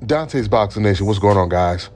Dante's Boxing Nation, what's going on, guys?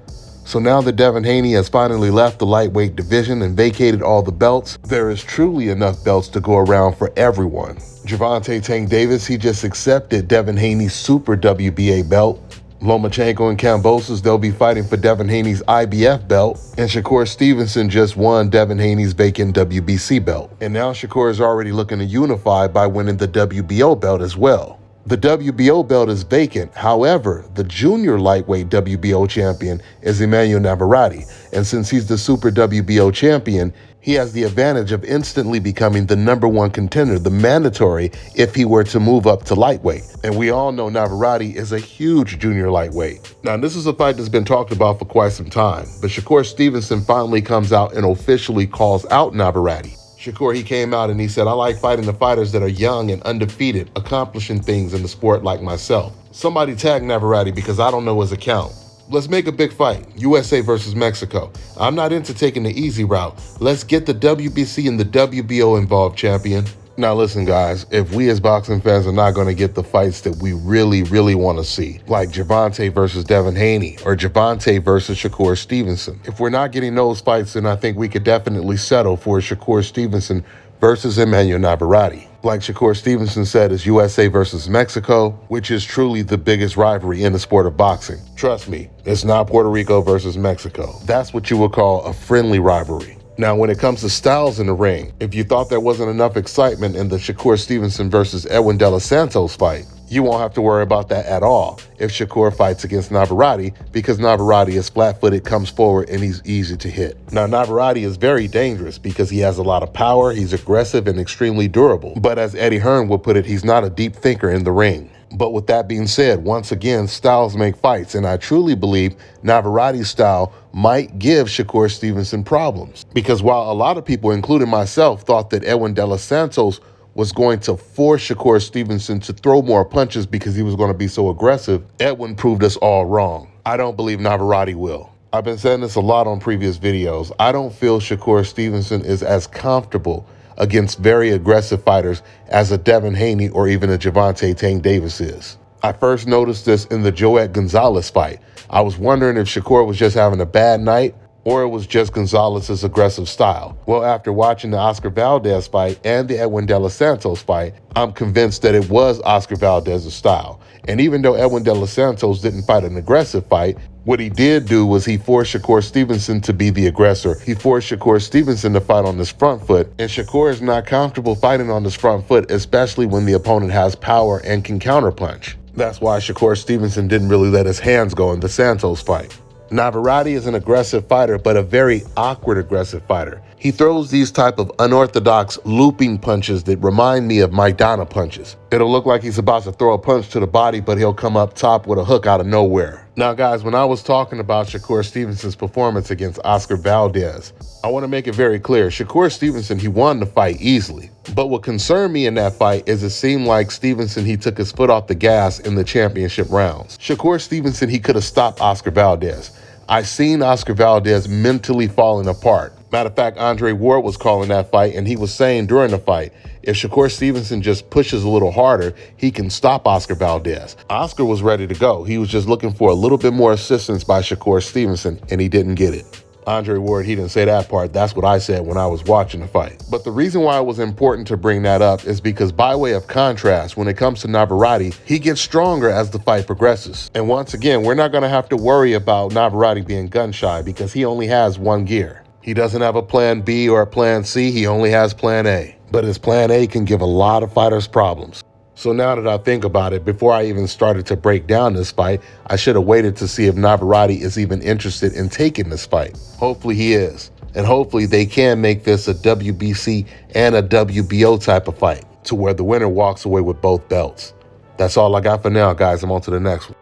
So now that Devin Haney has finally left the lightweight division and vacated all the belts, there is truly enough belts to go around for everyone. Gervonta Tank Davis, he just accepted Devin Haney's Super WBA belt. Lomachenko and Kambosos, they'll be fighting for Devin Haney's IBF belt. And Shakur Stevenson just won Devin Haney's vacant WBC belt. And now Shakur is already looking to unify by winning the WBO belt as well. The WBO belt is vacant. However, the junior lightweight WBO champion is Emanuel Navarrate. And since he's the Super WBO champion, he has the advantage of instantly becoming the #1 contender, the mandatory, if he were to move up to lightweight. And we all know Navarrate is a huge junior lightweight. Now, this is a fight that's been talked about for quite some time, but Shakur Stevenson finally comes out and officially calls out Navarrate. Shakur, he came out and he said, "I like fighting the fighters that are young and undefeated, accomplishing things in the sport like myself. Somebody tag Navarrate because I don't know his account. Let's make a big fight, USA versus Mexico. I'm not into taking the easy route. Let's get the WBC and the WBO involved, champion." Now listen, guys, if we as boxing fans are not going to get the fights that we really want to see, like Gervonta versus Devin Haney or Gervonta versus Shakur Stevenson, if we're not getting those fights, then I think we could definitely settle for Shakur Stevenson versus Emanuel Navarrate. Like Shakur Stevenson said, it's USA versus Mexico, which is truly the biggest rivalry in the sport of boxing. Trust me, it's not Puerto Rico versus Mexico. That's what you would call a friendly rivalry. Now, when it comes to styles in the ring, if you thought there wasn't enough excitement in the Shakur Stevenson versus Edwin De Los Santos fight, you won't have to worry about that at all if Shakur fights against Navarrate, because Navarrate is flat-footed, comes forward, and he's easy to hit. Now, Navarrate is very dangerous because he has a lot of power, he's aggressive, and extremely durable. But as Eddie Hearn would put it, he's not a deep thinker in the ring. But with that being said, once again, styles make fights, and I truly believe Navarrate's style might give Shakur Stevenson problems. Because while a lot of people, including myself, thought that Edwin De Los Santos was going to force Shakur Stevenson to throw more punches because he was going to be so aggressive, Edwin proved us all wrong. I don't believe Navarrate will. I've been saying this a lot on previous videos. I don't feel Shakur Stevenson is as comfortable against very aggressive fighters as a Devin Haney or even a Gervonta Tank Davis is. I first noticed this in the Joet Gonzalez fight. I was wondering if Shakur was just having a bad night or it was just Gonzalez's aggressive style. Well, after watching the Oscar Valdez fight and the Edwin De Los Santos fight, I'm convinced that it was Oscar Valdez's style. And even though Edwin De Los Santos didn't fight an aggressive fight, what he did do was he forced Shakur Stevenson to be the aggressor. He forced Shakur Stevenson to fight on his front foot, and Shakur is not comfortable fighting on his front foot, especially when the opponent has power and can counterpunch. That's why Shakur Stevenson didn't really let his hands go in the Santos fight. Navarrate is an aggressive fighter, but a very awkward aggressive fighter. He throws these type of unorthodox looping punches that remind me of Maidana punches. It'll look like he's about to throw a punch to the body, but he'll come up top with a hook out of nowhere. Now, guys, when I was talking about Shakur Stevenson's performance against Oscar Valdez, I want to make it very clear. Shakur Stevenson, he won the fight easily. But what concerned me in that fight is it seemed like Stevenson, he took his foot off the gas in the championship rounds. Shakur Stevenson, he could have stopped Oscar Valdez. I seen Oscar Valdez mentally falling apart. Matter of fact, Andre Ward was calling that fight, and he was saying during the fight, if Shakur Stevenson just pushes a little harder, he can stop Oscar Valdez. Oscar was ready to go. He was just looking for a little bit more assistance by Shakur Stevenson, and he didn't get it. Andre Ward, he didn't say that part. That's what I said when I was watching the fight. But the reason why it was important to bring that up is because by way of contrast, when it comes to Navarrate, he gets stronger as the fight progresses. And once again, we're not going to have to worry about Navarrate being gun shy because he only has one gear. He doesn't have a plan B or a plan C. He only has plan A. But his plan A can give a lot of fighters problems. So now that I think about it, before I even started to break down this fight, I should have waited to see if Navarrate is even interested in taking this fight. Hopefully he is. And hopefully they can make this a WBC and a WBO type of fight to where the winner walks away with both belts. That's all I got for now, guys. I'm on to the next one.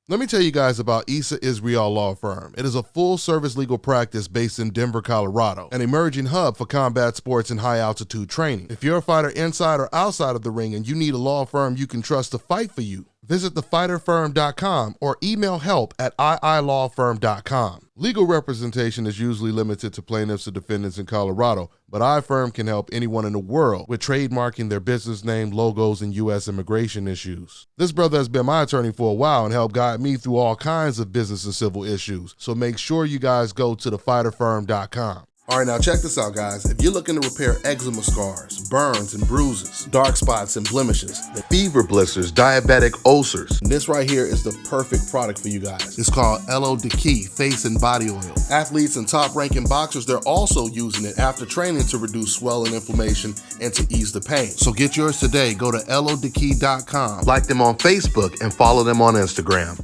Let me tell you guys about Issa Israel Law Firm. It is a full-service legal practice based in Denver, Colorado, an emerging hub for combat sports and high-altitude training. If you're a fighter inside or outside of the ring and you need a law firm you can trust to fight for you, visit thefighterfirm.com or email help@iilawfirm.com. Legal representation is usually limited to plaintiffs or defendants in Colorado, but iFirm can help anyone in the world with trademarking their business name, logos, and U.S. immigration issues. This brother has been my attorney for a while and helped guide me through all kinds of business and civil issues, so make sure you guys go to thefighterfirm.com. All right, now check this out, guys. If you're looking to repair eczema scars, burns and bruises, dark spots and blemishes, fever blisters, diabetic ulcers, this right here is the perfect product for you guys. It's called LO Key Face and Body Oil. Athletes and top-ranking boxers, they're also using it after training to reduce swelling, inflammation, and to ease the pain. So get yours today. Go to lodkey.com, like them on Facebook, and follow them on Instagram.